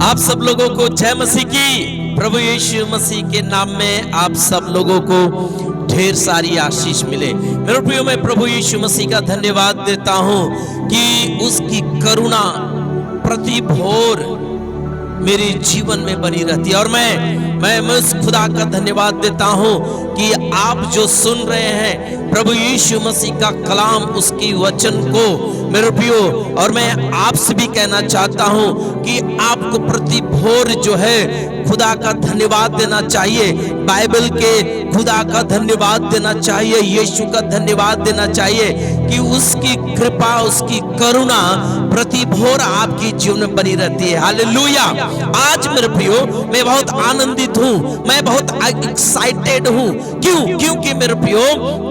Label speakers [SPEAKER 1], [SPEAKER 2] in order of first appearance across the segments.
[SPEAKER 1] आप सब लोगों को जय मसीह की। प्रभु यीशु मसीह के नाम में आप सब लोगों को ढेर सारी आशीष मिले। मेरे प्रियो, मैं प्रभु यीशु मसीह का धन्यवाद देता हूं कि उसकी करुणा प्रति भोर मेरे जीवन में बनी रहती है। और मैं उस खुदा का धन्यवाद देता हूं कि आप जो सुन रहे हैं प्रभु यीशु मसीह का कलाम, उसकी वचन को मेरे प्रियो, और मैं आपसे भी कहना चाहता हूं कि आपको प्रति भोर जो है खुदा का धन्यवाद देना चाहिए, बाइबल के खुदा का धन्यवाद देना चाहिए, यीशु का धन्यवाद देना चाहिए कि उसकी कृपा, उसकी करुणा प्रति भोर आपकी जीवन में बनी रहती है। हालेलुया। आज मेरे प्रियो, मैं बहुत आनंदित हूं, मैं बहुत एक्साइटेड हूं। क्योंकि मेरे प्रियो,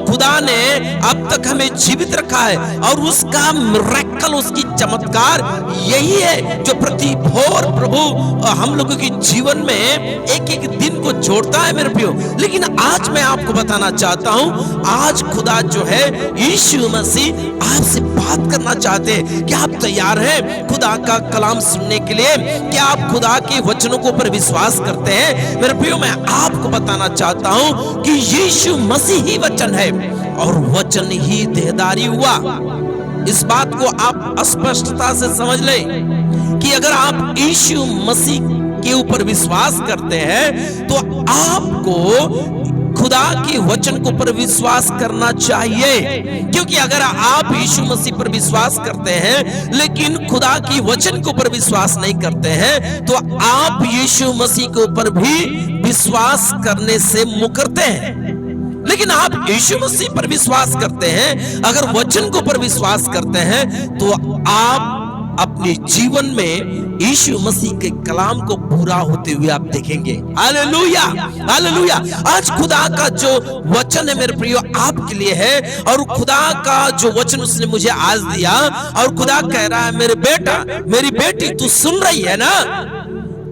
[SPEAKER 1] खुदा ने अब तक हमें जीवित रखा है और उसका मिरेकल, उसकी चमत्कार यही है जो प्रति भोर प्रभु हम लोगों के जीवन में एक एक दिन को जोड़ता है मेरे प्रियो। लेकिन आज मैं आपको बताना चाहता हूं, आज खुदा जो है यीशु मसीह आपसे बात करना चाहते हैं। क्या आप तैयार हैं खुदा का कलाम सुनने के लिए? क्या आप खुदा के वचनों को पर विश्वास करते हैं? मेरे प्रियो, मैं आपको बताना चाहता हूं कि यीशु मसीह ही वचन है और वचन ही देहधारी हुआ। इस बात को आप स्पष्टता से समझ लें कि अगर आप यीशु मसीह के ऊपर विश्वास करते हैं तो आपको खुदा के वचन को पर विश्वास करना चाहिए। क्योंकि अगर आप यीशु मसीह पर विश्वास करते हैं लेकिन खुदा की वचन के ऊपर विश्वास नहीं करते हैं तो आप यीशु मसीह के ऊपर भी विश्वास करने से मुकरते हैं। लेकिन आप यीशु मसीह पर विश्वास करते हैं, अगर वचन के ऊपर विश्वास करते हैं तो आप अपने जीवन में यीशु मसीह के कलाम को पूरा होते हुए आप देखेंगे। Hallelujah, hallelujah. आज खुदा का जो वचन है मेरे प्रियो आपके लिए है, और खुदा का जो वचन उसने मुझे आज दिया, और खुदा कह रहा है, मेरे बेटा, मेरी बेटी, तू सुन रही है ना?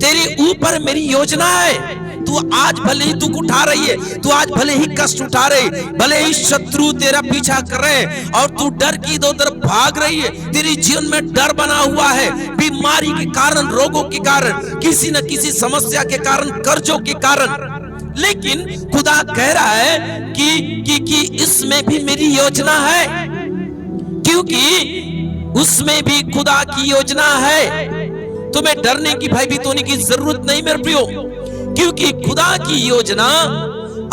[SPEAKER 1] तेरे ऊपर मेरी योजना है। तू आज भले ही दुख उठा रही है, तू आज भले ही कष्ट उठा रही, भले ही शत्रु तेरा पीछा कर रहे हैं और तू डर की इधर उधर भाग रही है, तेरे जीवन में डर बना हुआ है, बीमारी के कारण, रोगों के कारण, किसी न किसी समस्या के कारण, कर्जों के कारण। लेकिन खुदा कह रहा है कि इसमें भी मेरी योजना है, क्योंकि उसमें भी खुदा की योजना है। तुम्हें डरने की, भयभीत होने की जरूरत नहीं मेरे प्रियो, क्योंकि खुदा की योजना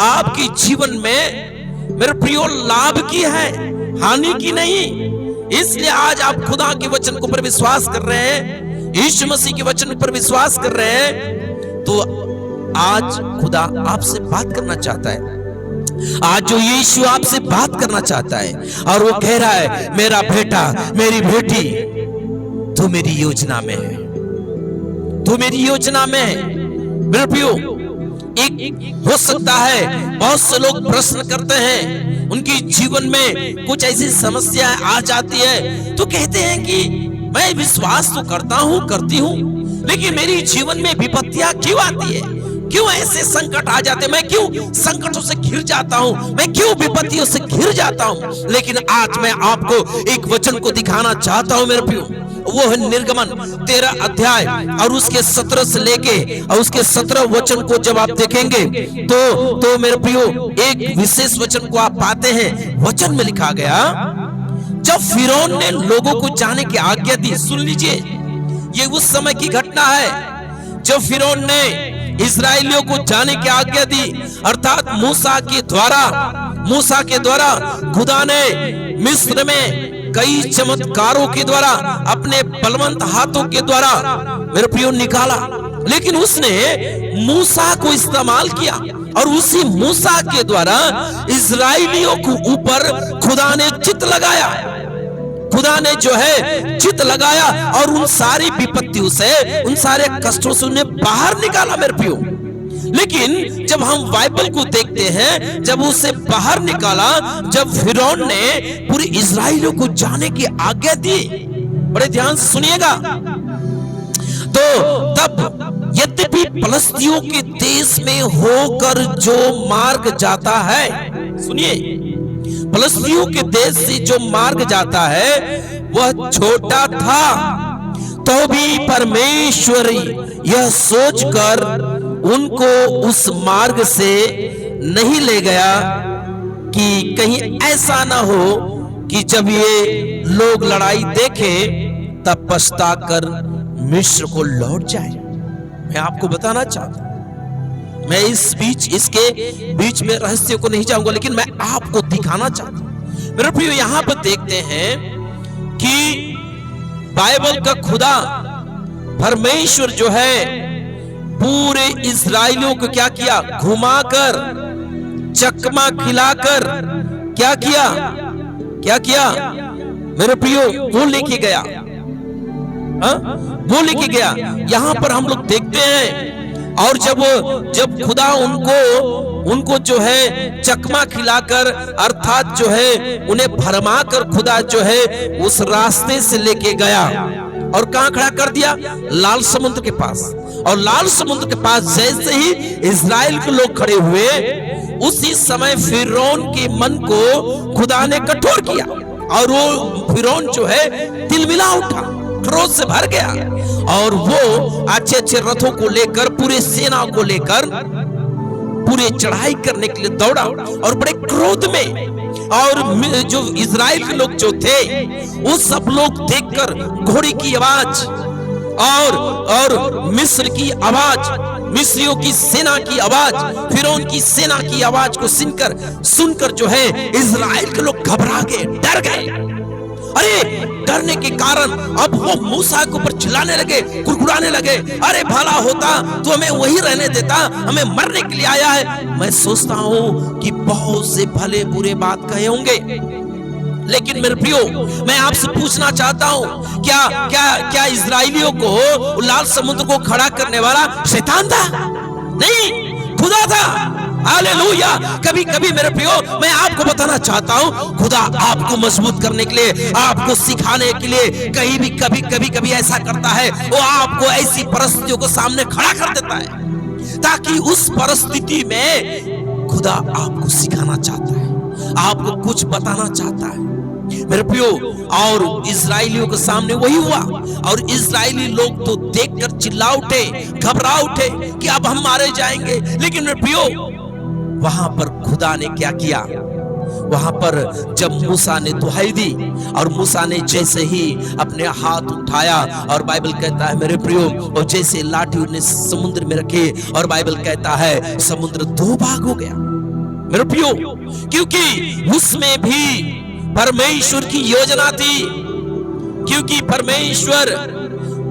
[SPEAKER 1] आपके जीवन में मेरे प्रियो लाभ की है, हानि की नहीं। इसलिए आज आप खुदा के वचन को पर विश्वास कर रहे हैं, यीशु मसीह के वचन पर विश्वास कर रहे हैं, तो आज खुदा आपसे बात करना चाहता है। आज जो यीशु आपसे बात करना चाहता है और वो कह रहा है, मेरा बेटा, मेरी बेटी, तू मेरी योजना में है, तू मेरी योजना में है। मेरे प्रियो, एक हो सकता है बहुत से लोग प्रश्न करते हैं, उनके जीवन में कुछ ऐसी समस्याएं आ जाती है तो कहते हैं कि मैं विश्वास तो करता हूं, करती हूं, लेकिन मेरी जीवन में विपत्तियां क्यों आती है? क्यों ऐसे संकट आ जाते हैं? मैं क्यों संकटों से घिर जाता हूं? मैं क्यों विपत्तियों से घिर जाता हूं? लेकिन आज मैं आपको एक वचन को दिखाना चाहता हूं मेरे प्रियो, वो है निर्गमन 13 अध्याय और उसके 17 से लेके और उसके 17 वचन को जब आप देखेंगे तो मेरे प्रियो एक विशेष वचन को आप पाते हैं। वचन में लिखा गया, जब फिरौन ने लोगों को जाने की आज्ञा दी, सुन लीजिए, ये उस समय की घटना है जब फिरौन ने इस्राएलियों को जाने की आज्ञा दी, अर्थात मूसा के द्वारा खुदा ने मिस्र में कई चमत्कारों के द्वारा, अपने बलवंत हाथों के द्वारा मेरे प्रियो निकाला। लेकिन उसने मूसा को इस्तेमाल किया और उसी मूसा के द्वारा इस्राएलियों के ऊपर खुदा ने चित लगाया। खुदा ने जो है चित लगाया और उन सारी विपत्तियों से, उन सारे कष्टों से उन्हें बाहर निकाला मेरे प्रियो। लेकिन जब हम बाइबल को देखते हैं, जब उसे बाहर निकाला, जब फिरौन ने पूरे इस्राएलियों को जाने की आज्ञा दी, बड़े ध्यान से सुनिएगा, तो तब यद्यपि फलस्तियों के देश में होकर जो मार्ग जाता है, सुनिए, फलस्तियों के देश से जो मार्ग जाता है वह छोटा था, तो भी परमेश्वर यह सोचकर उनको उस मार्ग से नहीं ले गया कि कहीं ऐसा ना हो कि जब ये लोग लड़ाई देखें तब पछता कर मिस्र को लौट जाए। मैं आपको बताना चाहता हूं, मैं इसके बीच में रहस्य को नहीं जाऊंगा, लेकिन मैं आपको दिखाना चाहता हूं। मेरे प्रियो, यहां पर देखते हैं कि बाइबल का खुदा परमेश्वर जो है पूरे इस्राएलियों को क्या किया, घुमाकर चकमा खिलाकर क्या किया मेरे प्रियो, वो लेके गया। वो लेके गया। यहां पर हम लोग देखते हैं, और जब खुदा उनको जो है चकमा खिलाकर, अर्थात जो है उन्हें भरमा कर खुदा जो है उस रास्ते से लेके गया और कहां खड़ा कर दिया, लाल समुद्र के पास। और लाल समुद्र के पास जैसे ही इस्राएल के लोग खड़े हुए, उसी समय फिरौन के मन को खुदा ने कठोर किया और वो फिरौन जो है तिलमिला उठा, क्रोध से भर गया और वो अच्छे रथों को लेकर, पूरे सेना को लेकर पूरे चढ़ाई करने के लिए दौड़ा और बड़े क्रोध में। और जो इजराइल के लोग जो थे, वो सब लोग देखकर घोड़े की आवाज और मिस्र की आवाज, मिस्रियों की सेना की आवाज, फिरौन की सेना की आवाज को सुनकर जो है इजराइल के लोग घबरा गए, डर गए। अरे डरने के कारण अब वो मूसा के ऊपर चिल्लाने लगे, कुड़कुड़ाने लगे, अरे भला होता तो हमें वही रहने देता, हमें मरने के लिए आया है। मैं सोचता हूं कि बहुत से भले बुरे बात कहे होंगे, लेकिन मेरे प्रियो, मैं आपसे पूछना चाहता हूं, क्या इजराइलियों को लाल समुद्र को खड़ा करने वाला शैतान था? नहीं, खुदा था। हालेलुया। कभी कभी मेरे प्रियो, मैं आपको बताना चाहता हूं, खुदा आपको मजबूत करने के लिए, आपको सिखाने के लिए कहीं भी कभी ऐसा करता है, वो आपको ऐसी परिस्थितियों को सामने खड़ा कर देता है, ताकि उस परिस्थिति में खुदा आपको सिखाना चाहता है, आपको कुछ बताना चाहता है मेरे प्रियो। और इजराइलियों के सामने वही हुआ, और इजराइली लोग तो देखकर चिल्ला उठे, घबरा उठे कि अब हम मारे जाएंगे। लेकिन मेरे प्रियो, वहां पर खुदा ने क्या किया, वहां पर जब मूसा ने दुहाई दी और मूसा ने जैसे ही अपने हाथ उठाया, और बाइबल कहता है मेरे प्रियो, और जैसे लाठी उन्हें समुद्र में रखे, और बाइबल कहता है समुद्र दो भाग हो गया मेरे प्रियो, क्योंकि उसमें भी परमेश्वर की योजना थी, क्योंकि परमेश्वर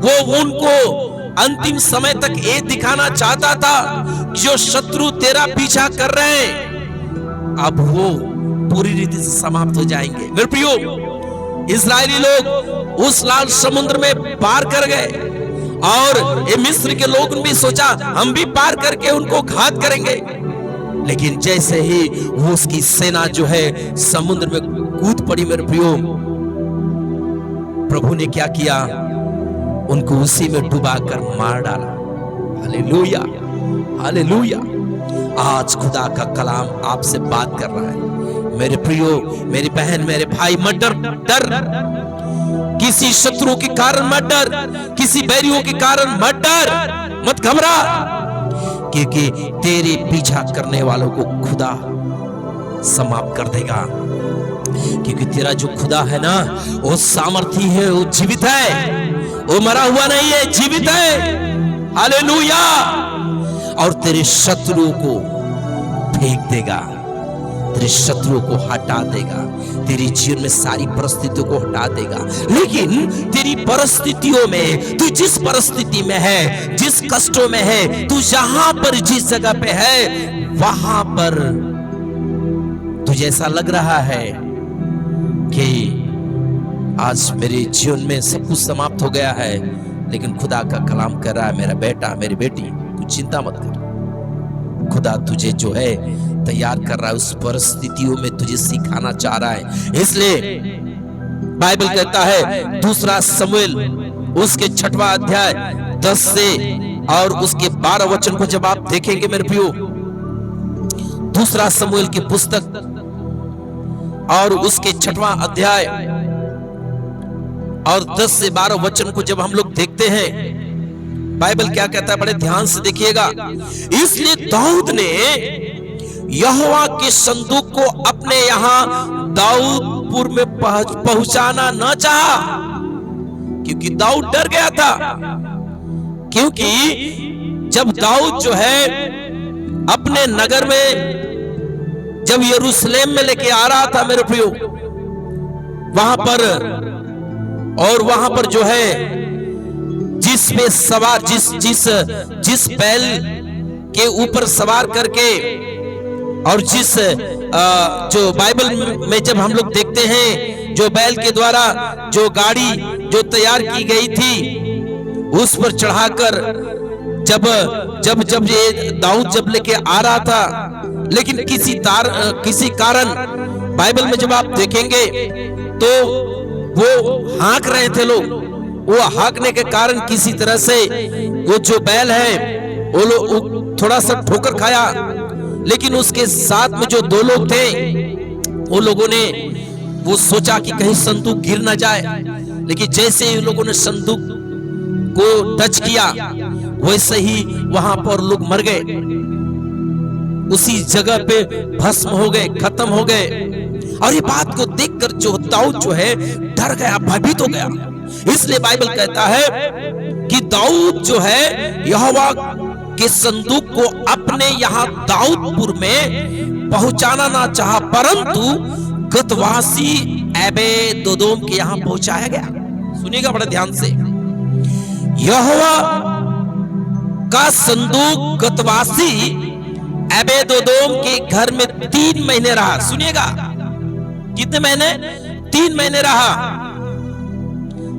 [SPEAKER 1] वो उनको अंतिम समय तक ये दिखाना चाहता था, जो शत्रु तेरा पीछा कर रहे हैं अब वो पूरी रीति से समाप्त हो जाएंगे मेरे प्रियो। इस्राएली लोग उस लाल समुद्र में पार कर गए, और ये मिस्र के लोग भी सोचा हम भी पार करके उनको घात करेंगे। लेकिन जैसे ही वो उसकी सेना जो है समुद्र में कूद पड़ी मेरे प्रियो, प्रभु ने क्या किया, उनको उसी में डुबाकर मार डाला। Hallelujah, hallelujah. आज खुदा का कलाम आपसे बात कर रहा है मेरे प्रियो, मेरी बहन, मेरे भाई, मत डर, किसी शत्रु के कारण मत डर, किसी बैरियों के कारण मत डर, मत घबरा, क्योंकि तेरे पीछा करने वालों को खुदा समाप्त कर देगा। क्योंकि तेरा जो खुदा है ना, वो सामर्थी है, वो जीवित है, वो मरा हुआ नहीं है, जीवित है। हालेलुया। और तेरे शत्रुओं को फेंक देगा, तेरे शत्रुओं को हटा देगा, तेरी जीवन में सारी परिस्थितियों को हटा देगा। लेकिन तेरी परिस्थितियों में, तू जिस परिस्थिति में है, जिस कष्टों में है, तू जहां पर जिस जगह पे है, वहां पर तुझे ऐसा लग रहा है कि आज मेरे जीवन में सब कुछ समाप्त हो गया है, लेकिन खुदा का कलाम कर रहा है, मेरा बेटा, मेरी बेटी, तू चिंता मत कर। खुदा तुझे जो है तैयार कर रहा है, उस परिस्थितियों में तुझे सिखाना चाह रहा है। इसलिए बाइबल कहता है, दूसरा शमूएल उसके 6वां अध्याय 10 से और उसके 12 वचन को जब आप देखेंगे मेरे प्रियो, दूसरा शमूएल की पुस्तक और उसके 6वां अध्याय और 10 से 12 वचन को जब हम लोग देखते हैं, बाइबल क्या कहता है, बड़े ध्यान से देखिएगा। इसलिए दाऊद ने यहोवा के संदूक को अपने यहां दाऊदपुर में पहुंचाना न चाहा, क्योंकि दाऊद डर गया था। क्योंकि जब दाऊद जो है अपने नगर में, जब यरूशलेम में लेके आ रहा था मेरे प्रियो, वहां पर जो है जिस पे सवार जिस बैल के ऊपर सवार करके, और जिस जो बाइबल में जब हम लोग देखते हैं, जो बैल के द्वारा जो गाड़ी जो तैयार की गई थी, उस पर चढ़ाकर जब ये दाऊद जब लेके आ रहा था, लेकिन किसी कारण बाइबल में जब आप देखेंगे तो वो हाँक रहे थे लोग। वो हाँकने के कारण किसी तरह से वो जो बैल है वो लोग थोड़ा सा ठोकर खाया, लेकिन उसके साथ में जो 2 लोग थे, वो लोगों ने वो सोचा कि कहीं संदूक गिर ना जाए, लेकिन जैसे ही लोगों ने संदूक को टच किया, वैसे ही वहां पर लोग मर गए, उसी जगह पे भस्म हो गए, खत्म हो गए। और ये बात को देखकर जो दाऊद जो है डर गया, भयभीत हो गया। इसलिए बाइबल कहता है कि दाऊद जो है यहोवा के संदूक को अपने यहां दाऊदपुर में पहुंचाना ना चाहा, परंतु गतवासी एबेदोदोम के यहां पहुंचाया गया। सुनिएगा बड़े ध्यान से, यहोवा का संदूक गतवासी एबेदोदोम के घर में 3 महीने रहा। सुनिएगा, कितने महीने? 3 महीने रहा।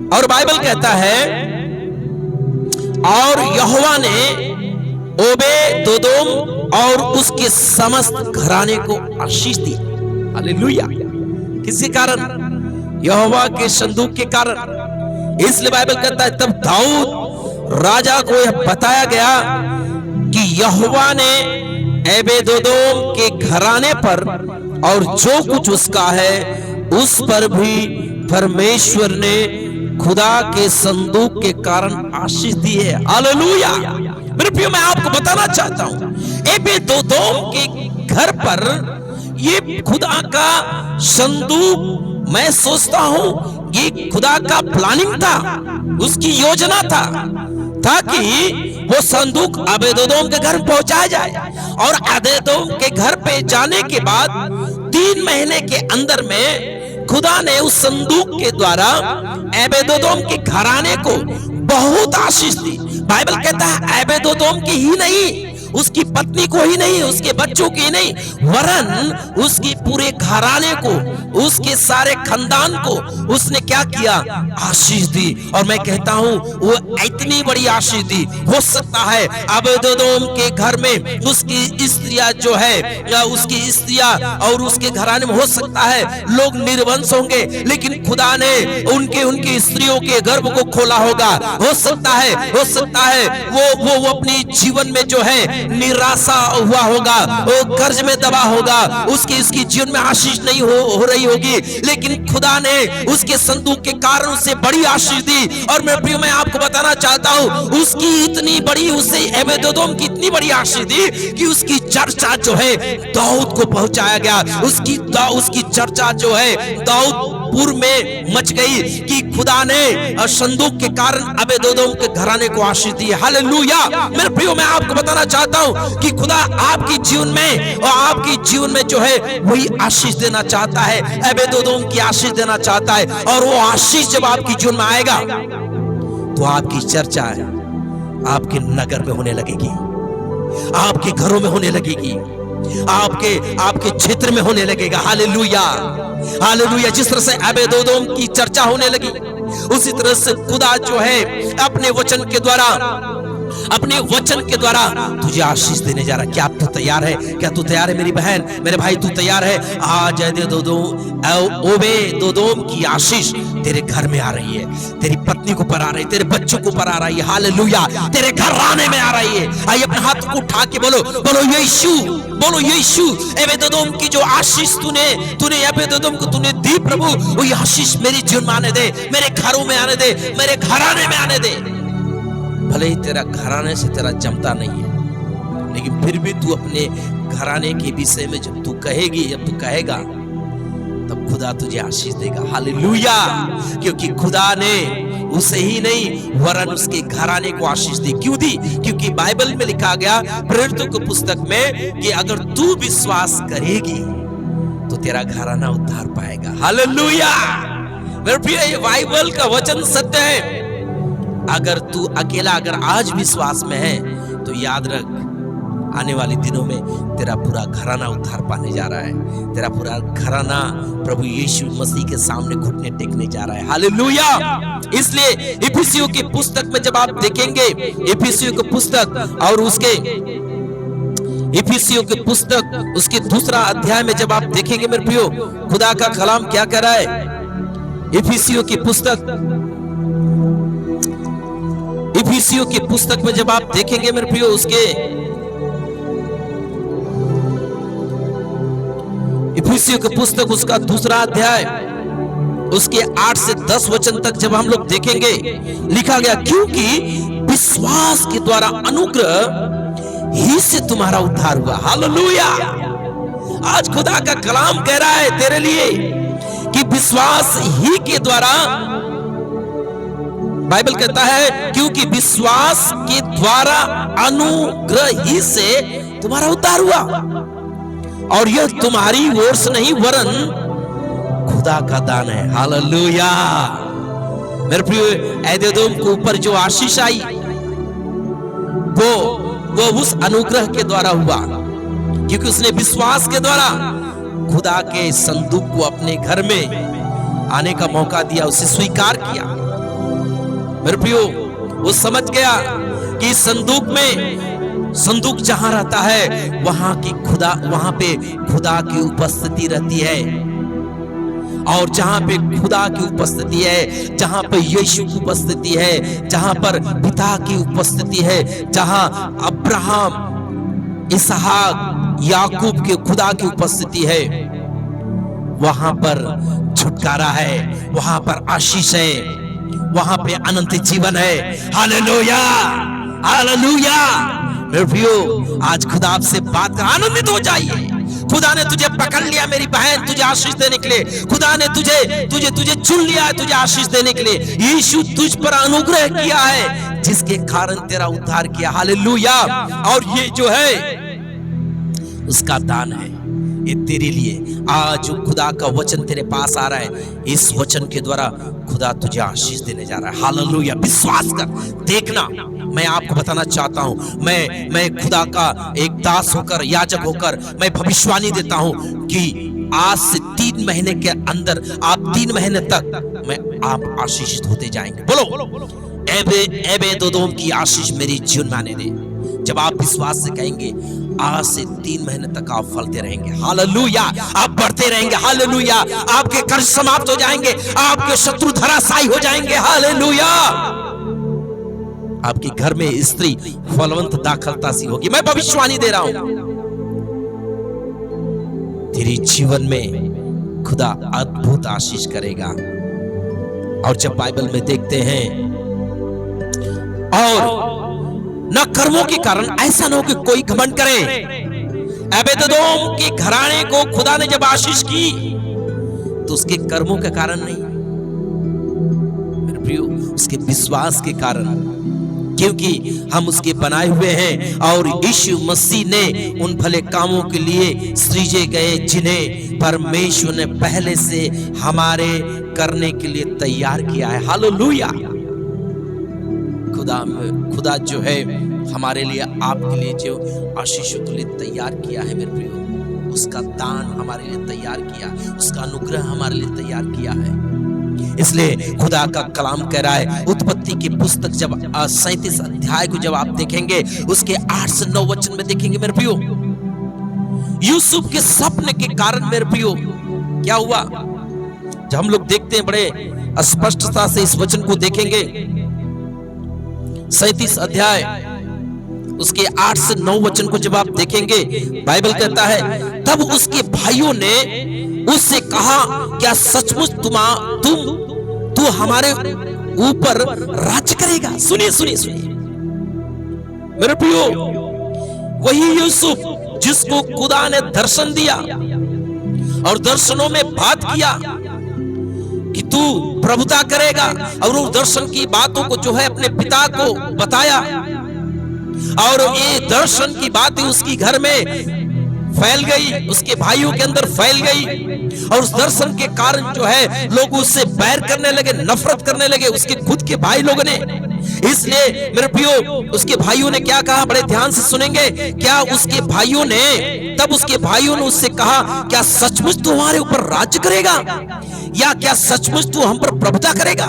[SPEAKER 1] और बाइबल कहता है, और यहोवा ने ओबेदोदोम और उसके समस्त घराने को आशीष दी। हालेलुया। किसी कारण? यहोवा के संदूक के कारण। इसलिए बाइबल कहता है, तब दाऊद राजा को यह बताया गया कि यहोवा ने एबेदोदोम के घराने पर और जो कुछ उसका है उस पर भी परमेश्वर ने खुदा के संदूक के कारण आशीष दी है। हालेलुया। मेरे प्रियो, मैं आपको बताना चाहता हूं, एबेदोदोम के घर पर ये खुदा का संदूक, मैं सोचता हूं ये खुदा का प्लानिंग था, उसकी योजना था, ताकि वो संदूक एबेदोदोम के घर पहुंचाया जाए। और एबेदोदोम के घर पे जाने के बाद 3 महीने के अंदर में खुदा ने उस संदूक के द्वारा एबेदोदोम के घराने को बहुत आशीष दी। बाइबल कहता है एबेदोदोम की ही नहीं, उसकी पत्नी को ही नहीं, उसके बच्चों की नहीं, वरन उसके पूरे घराने को, उसके सारे खानदान को उसने क्या किया? आशीष दी। और मैं कहता हूं वो इतनी बड़ी आशीष दी, हो सकता है एबेदोदोम के घर में उसकी स्त्रियां जो है, या उसकी स्त्रियां और उसके घराने में हो सकता है लोग निर्वंश होंगे, लेकिन खुदा ने उनकी स्त्रियों के गर्भ को खोला होगा। हो सकता है वो अपनी जीवन में जो है निराशा हुआ होगा, वो कर्ज में दबा होगा, उसकी जीवन में आशीष नहीं हो रही होगी, लेकिन खुदा ने उसके संदूक के कारण उसे बड़ी आशीष दी। और मेरे प्रियो, मैं आपको बताना चाहता हूं, उसकी इतनी बड़ी, उसे एबेदोदोम की इतनी बड़ी आशीष दी कि उसकी चर्चा जो है दाऊद को पहुंचाया गया। उसकी चर्चा जो है दाऊदपुर में मच गई कि खुदा ने संदूक के कारण एबेदोदोम के घराने को आशीष दी। हालेलुया। मेरे प्रियो, मैं आपको बताना चाहता हूं कि खुदा आपकी जीवन में और आपकी जीवन में जो है वही आशीष देना चाहता है, एबेदोदोम की आशीष देना चाहता है। और वो आशीष जब आपकी जीवन में आएगा तो आपकी चर्चा आपके नगर में होने लगेगी, आपके घरों में होने लगेगी, आपके क्षेत्र में होने लगेगा। Hallelujah, hallelujah. जिस तरह से एबेदोदोम की चर्चा होने लगी, उसी तरह से खुदा जो है अपने वचन के द्वारा अपने वचन के द्वारा तुझे आशीष देने जा रहा है। क्या तू तैयार है? क्या तू तैयार है मेरी बहन, मेरे भाई? तू तैयार है? आज ओबेदोदोम की आशीष तेरे घर में आ रही है, तेरी पत्नी को पर आ रही है, तेरे बच्चों को पर आ रही है। हालेलुया, तेरे घर आने में आ रही है। आइए अपने हाथ को उठा के बोलो, बोलो यीशु, बोलो यीशु। ओबेदोदोम की जो आशीष तूने ओबेदोदोम को तूने दी प्रभु, वही आशीष मेरी जीवन में आने दे, मेरे घरों में आने दे, मेरे घराने में आने दे। भले ही तेरा घराने से तेरा जमता नहीं है, लेकिन फिर भी तू अपने घराने के विषय में जब तू कहेगी, जब तू कहेगा, तब खुदा तुझे आशीष देगा। हालेलुया, क्योंकि खुदा ने उसे ही नहीं वरन उसके घराने को आशीष दी। क्यों दी? क्योंकि बाइबल में लिखा गया प्रेरितों की पुस्तक में कि अगर तू विश्वास करेगी तो तेरा घराना उद्धार पाएगा। हालेलुया, मेरे प्रिय, ये बाइबल का वचन सत्य है। अगर तू अकेला अगर आज विश्वास में है तो याद रख, आने वाले दिनों में तेरा पूरा घराना उद्धार पाने जा रहा है। तेरा पूरा घराना प्रभु यीशु मसीह के सामने घुटने टेकने जा रहा है। हालेलुया। इसलिए इफिसियों की पुस्तक में जब आप देखेंगे, इफिसियों की पुस्तक और उसके इफिसियों की पुस्तक उसके दूसरा अध्याय में जब आप देखेंगे मेरे प्रियो, खुदा का कलाम क्या कह रहा है। इफिसियों की पुस्तक में जब आप देखेंगे मेरे प्रियो, उसके इफिसियों की पुस्तक उसका दूसरा अध्याय उसके 8 से 10 वचन तक जब हम लोग देखेंगे, लिखा गया क्योंकि विश्वास के द्वारा अनुग्रह ही से तुम्हारा उद्धार हुआ। हालेलुया। आज खुदा का कलाम कह रहा है तेरे लिए कि विश्वास ही के द्वारा, बाइबल कहता है क्योंकि विश्वास के द्वारा अनुग्रह ही से तुम्हारा उद्धार हुआ, और यह तुम्हारी ओर से नहीं वरन खुदा का दान है। हालेलुया। मेरे प्रिय, ओबेदोदोम के ऊपर जो आशीष आई वो उस अनुग्रह के द्वारा हुआ, क्योंकि उसने विश्वास के द्वारा खुदा के संदूक को अपने घर में आने का मौका दिया, उसे स्वीकार किया। मेरे प्रियो, वो समझ गया कि संदूक जहां रहता है वहां पे खुदा की उपस्थिति रहती है, और जहां पे खुदा की उपस्थिति है, जहां पे यीशु की उपस्थिति है, जहां पर पिता की उपस्थिति है, जहां अब्राहम, इसहाक, याकूब के खुदा की उपस्थिति है, वहां पर छुटकारा है, वहां पर आशीष है, वहां पे अनंत जीवन है। Hallelujah, hallelujah. मेरे प्रियो, आज खुदा आपसे बात कर आनंदित हो जाइए। खुदा ने तुझे पकड़ लिया मेरी बहन, तुझे आशीष देने के लिए। खुदा ने तुझे चुन लिया है तुझे आशीष देने के लिए। यीशु तुझ पर अनुग्रह किया है, जिसके कारण तेरा उद्धार किया। हालेलुया। और ये जो है उसका दान है, ये तेरे लिए। आज खुदा का वचन तेरे पास आ रहा है, इस वचन के द्वारा खुदा तुझे आशीष देने जा रहा है। हालेलुया। विश्वास कर, देखना। मैं आपको बताना चाहता हूं, मैं खुदा का एक दास होकर, याजक होकर मैं भविष्यवाणी देता हूं कि आज से 3 महीने के अंदर, आप 3 महीने तक आप आशीषित होते जाएंगे। बोलो, ओबेदोदोम की आशीष मेरी जीवन में आने दे। जब आप विश्वास से कहेंगे, आज से 3 महीने तक आप फलते रहेंगे। हालेलुया। आप बढ़ते रहेंगे। हालेलुया। आपके कर्ज समाप्त हो जाएंगे, आपके शत्रु धराशायी हो जाएंगे। हालेलुया। आपके घर में स्त्री फलवंत दाखलता सी होगी। मैं भविष्यवाणी दे रहा हूं, तेरे जीवन में खुदा अद्भुत आशीष करेगा। और जब बाइबल में देखते हैं, और न कर्मों के कारण, ऐसा न हो कि कोई घमंड करे। ओबेदोदोम के घराने को खुदा ने जब आशीष की तो उसके कर्मों के कारण नहीं, मेरे प्रियो, उसके विश्वास के कारण, क्योंकि हम उसके बनाए हुए हैं और यीशु मसीह ने उन भले कामों के लिए सृजे गए जिन्हें परमेश्वर ने पहले से हमारे करने के लिए तैयार किया है। हालेलुया। खुदा जो है हमारे लिए, आपके लिए जो आशीषों के लिए तैयार किया है मेरे प्रियो, उसका दान हमारे लिए तैयार किया, उसका अनुग्रह हमारे लिए तैयार किया है। इसलिए खुदा का कलाम कह रहा है, उत्पत्ति की पुस्तक जब 37 अध्याय को जब आप देखेंगे, उसके 8 से 9 वचन में देखेंगे मेरे प्रियो, यूसुफ के सपने के कारण मेरे प्रियो क्या हुआ। जब हम लोग देखते हैं बड़े स्पष्टता से इस वचन को देखेंगे, 37 अध्याय उसके 8 से 9 वचन को जब आप देखेंगे, बाइबल कहता है, तब उसके भाइयों ने उससे कहा, क्या सचमुच तू हमारे ऊपर राज्य करेगा। सुनिए सुनिए सुनिए मेरे प्रियो, वही यूसुफ जिसको खुदा ने दर्शन दिया और दर्शनों में बात किया कि तू प्रभुता करेगा, और उस दर्शन की बातों को जो है अपने पिता को बताया, और ये दर्शन की बातें उसकी घर में फैल गई, उसके भाइयों के अंदर फैल गई, और उस दर्शन के कारण जो है लोग उससे बैर करने लगे, नफरत करने लगे, उसके खुद के भाई लोगों ने। इसलिए मेरे प्रियो, उसके भाइयों ने क्या कहा, बड़े ध्यान से सुनेंगे। क्या उसके भाइयों ने, तब उसके भाइयों ने उससे कहा, क्या सचमुच तू हमारे ऊपर राज्य करेगा, या क्या सचमुच तू हम पर प्रभुता करेगा।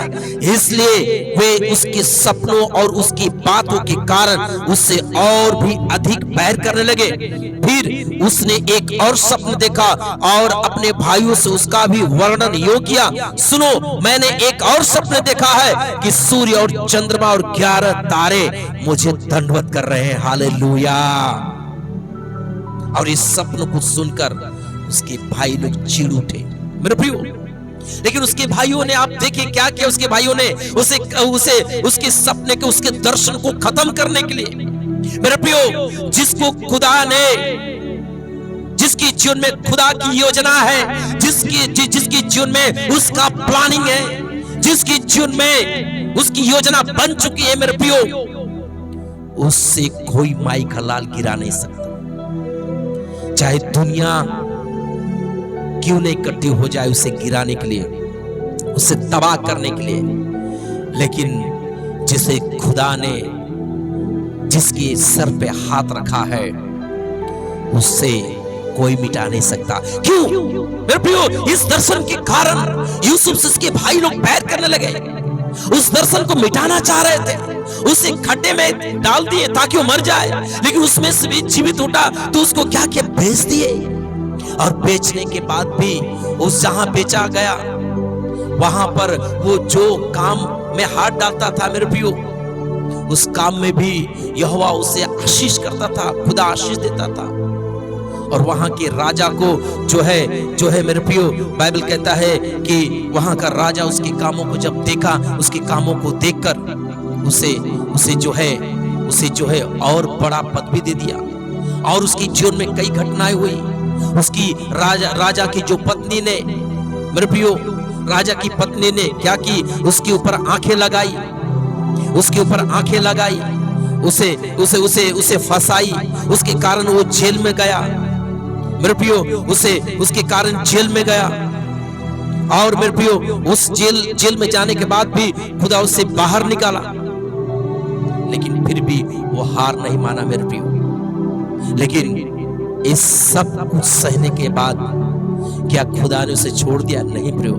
[SPEAKER 1] इसलिए वे उसके सपनों और उसकी बातों के कारण उससे और भी अधिक बैर करने लगे। फिर उसने एक और सपन देखा और अपने भाइयों से उसका भी वर्णन योग किया। सुनो, मैंने एक और सपने देखा है कि सूर्य और चंद्रमा और 11 तारे मुझे दंडवत कर रहे हैं। हालेलुया। और इस सपन को सुनकर उसके भाई लोग चिढ़ उठे मेरे प्रियो। लेकिन उसके भाइयों ने, आप देखिए क्या किया, उसके भाइयों ने उसे उसके सपने के, उसके दर्शन को खत्म करने के लिए मेरे प्रियो, जिसको खुदा ने, जिसकी जीवन में खुदा की योजना है, जिसकी जीवन में उसका प्लानिंग है, जिसकी जीवन में उसकी योजना बन चुकी है मेरे प्रियो, उससे कोई माई का लाल गिरा नहीं सकता। चाहे दुनिया क्यों नहीं इकट्ठी हो जाए उसे गिराने के लिए, उसे तबाह करने के लिए, लेकिन जिसे खुदा ने, जिसके सर पे हाथ रखा है, उससे कोई मिटा नहीं सकता। क्यों मेरे प्रियो, इस दर्शन के कारण यूसुफ से उसके भाई लोग बैर करने लगे, उस दर्शन को मिटाना चाह रहे थे, उसे खड्डे में डाल दिए ताकि वो मर जाए, लेकिन उसमें से भी जीवित उठा तो उसको क्या किया, बेच दिए। और बेचने के बाद भी उस जहां बेचा गया वहां पर वो जो काम में हाथ डालता था मेरे प्रियो, उस काम में भी यहोवा उसे आशीष करता था, खुदा आशीष देता था। और वहां के राजा को जो है मेरे प्रियो, बाइबल कहता है कि वहां का राजा उसके कामों को जब देखा, उसके कामों को देखकर उसे जो है और बड़ा पद भी दे दिया। और उसकी जीवन में कई घटनाएं हुई। उसकी राजा की जो पत्नी ने मेरे प्रियो, राजा की पत्नी ने क्या की, उसके ऊपर आंखें लगाई, उसके ऊपर आंखें लगाई, उसे फंसाई, उसके कारण वो जेल में गया मेरे प्रियो, उसके कारण जेल में गया। और मेरे प्रियो, उस जेल में जाने के बाद भी खुदा उससे बाहर निकाला, लेकिन फिर भी वो हार नहीं माना मेरे प्रियो। लेकिन इस सब कुछ सहने के बाद क्या खुदा ने उसे छोड़ दिया? नहीं प्रियो,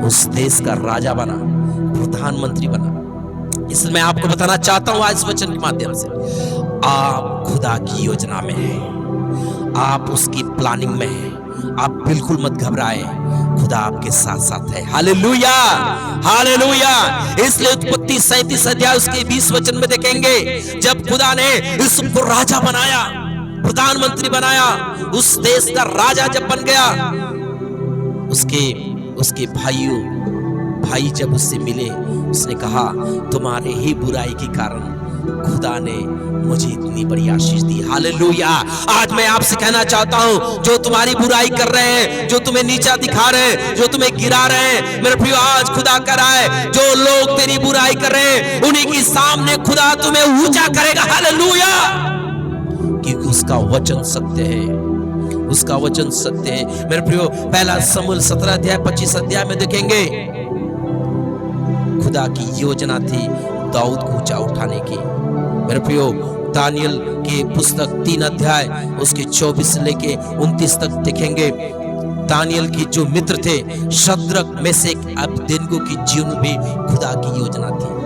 [SPEAKER 1] उस देश का राजा बना, प्रधानमंत्री बना। इसलिए मैं आपको बताना चाहता हूं आज इस वचन के माध्यम से, आप खुदा की योजना में हैं, आप उसकी प्लानिंग में हैं, आप बिल्कुल मत घबराएं, खुदा आपके साथ साथ है। Hallelujah, hallelujah. इसलिए उत्पत्ति 37 अध्याय उसके 20 वचन में देखेंगे, जब खुदा ने इसको राजा बनाया, प्रधानमंत्री बनाया, उस देश का राजा जब बन गया, उसके भाई जब उससे मिले, उसने कहा, तुम्हारे ही बुराई के कारण खुदा ने मुझे इतनी बड़ी आशीष दी। हालेलुया। आज मैं आपसे कहना चाहता हूं, जो तुम्हारी बुराई कर रहे हैं, जो तुम्हें नीचा दिखा रहे हैं, जो तुम्हें गिरा रहे हैं, मेरे प्रियो, आज खुदा कह रहा है, जो लोग तेरी बुराई कर रहे हैं, उन्हीं के सामने खुदा तुम्हें ऊंचा करेगा। हालेलुया। क्योंकि उसका वचन सत्य है, उसका वचन सत्य है मेरे प्रियो। पहला शमूएल 17 अध्याय 25 अध्याय में देखेंगे, खुदा की योजना थी दाऊद को ऊंचा उठाने की मेरे प्रियो। दानियल के पुस्तक 3 अध्याय उसके 24 से लेके 29 तक देखेंगे, दानियल की जो मित्र थे, शद्रक, मेशक, अबेदनगो की जीवन में भी खुदा की योजना थी।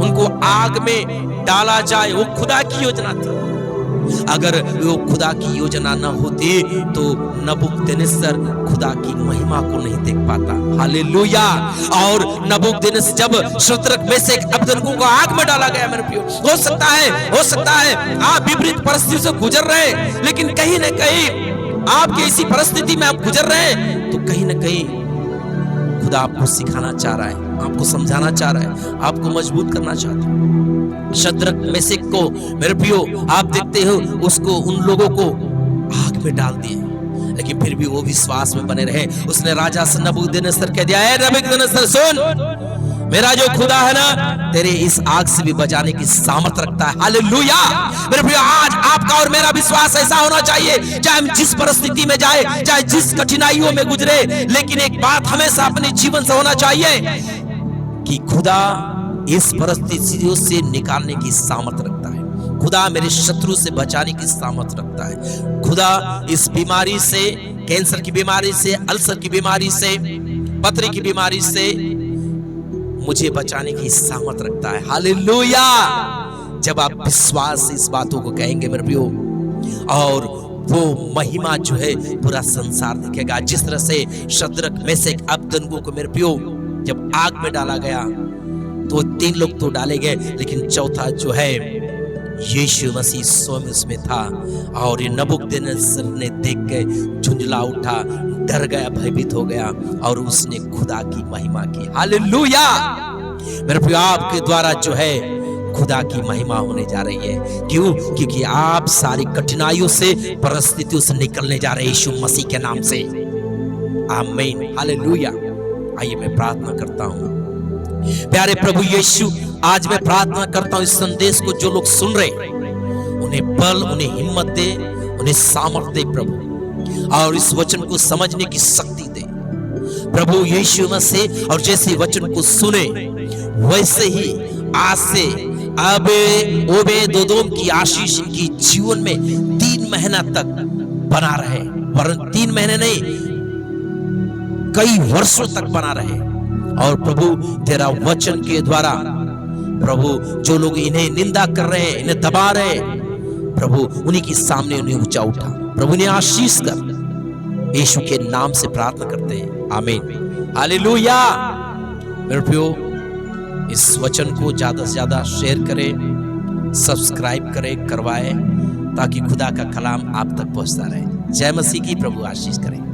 [SPEAKER 1] उनको आग में डाला जाए, वो खुदा की योजना थी। अगर वो खुदा की योजना न होती तो नबूकदनेस्सर खुदा की महिमा को नहीं देख पाता। हालेलुया। और नबूकदनेस्सर जब शद्रक, मेशक, अबेदनगो को आग में डाला गया, मेरे प्रियो, हो सकता है आप विपरीत परिस्थिति से गुजर रहे हैं, लेकिन कहीं न कहीं आपकी ऐसी परिस्थिति में आप गुजर रहे हैं तो कहीं न कहीं खुदा आपको सिखाना चाह रहा है, आपको समझाना चाह रहा है, आपको मजबूत करना चाहता है। शद्रक, मेशक को, मेरे प्रियो, आप देखते हो उसको, उन लोगों को आग में डाल दिए, लेकिन फिर भी वो विश्वास में बने रहे। उसने राजा से नबूकदनेस्सर कह दिया, ए नबूकदनेस्सर सुन, मेरा जो खुदा है ना, तेरे इस आग से भी बचाने की सामर्थ रखता है। हालेलुया। मेरे प्रियो, आज आपका और मेरा विश्वास ऐसा होना चाहिए, चाहे हम जिस परिस्थिति में जाए, चाहे जिस कठिनाइयों में गुजरे, लेकिन एक बात हमेशा अपने जीवन से होना चाहिए कि खुदा इस परिस्थितियों से निकालने की सामर्थ रखता है। खुदा मेरे शत्रु से बचाने की सामर्थ रखता है। खुदा इस बीमारी से, कैंसर की बीमारी से, अल्सर की बीमारी से, पथरी की बीमारी से मुझे बचाने की सामर्थ रखता है। हालेलुया। जब आप विश्वास से इस बातों को कहेंगे मेरे प्रियो, और वो महिमा जो है पूरा संसार दिखेगा। जिस तरह से शद्रक, मेशक, अबेदनगो को मेरे प्रियो जब आग में डाला गया तो 3 लोग तो डाले गए, लेकिन चौथा जो है यीशु मसीह स्वयं उसमें था। और ये नबूकदनेस्सर ने देख के झुंझला उठा, डर गया, भयभीत हो गया, और उसने खुदा की महिमा की। हालेलुया। मेरे प्रिय, आपके द्वारा जो है खुदा की महिमा होने जा रही है। क्यों? क्योंकि आप सारी कठिनाइयों से, परिस्थितियों से निकलने जा रहे हैं यीशु मसीह के नाम से। आमीन। हालेलुया। आइए मैं प्रार्थना करता हूँ। प्यारे प्रभु यीशु, आज मैं प्रार्थना करता हूँ इस संदेश को जो लोग सुन रहे, उन्हें बल, उन्हें हिम्मत दे, उन्हें सामर्थ दे प्रभु, और इस वचन को समझने की शक्ति दे प्रभु यीशु मसीह। और जैसे वचन को सुने वैसे ही आज से ओबेदेदोम की आशीष की जीवन में 3 महीना तक बना रहे, वरन 3 महीने नहीं, कई वर्षों तक बना रहे। और प्रभु तेरा वचन के द्वारा प्रभु जो लोग इन्हें निंदा कर रहे हैं, इन्हें दबा रहे हैं, प्रभु उन्हीं के सामने उन्हें ऊंचा उठा, प्रभु ने आशीष कर, यीशु के नाम से प्रार्थना करते हैं। आमीन। हालेलुया। मेरे प्रियो, इस वचन को ज्यादा से ज्यादा शेयर करें, सब्सक्राइब करें, करवाएं, ताकि खुदा का कलाम आप तक पहुंचता रहे। जय मसीह की। प्रभु आशीष करें।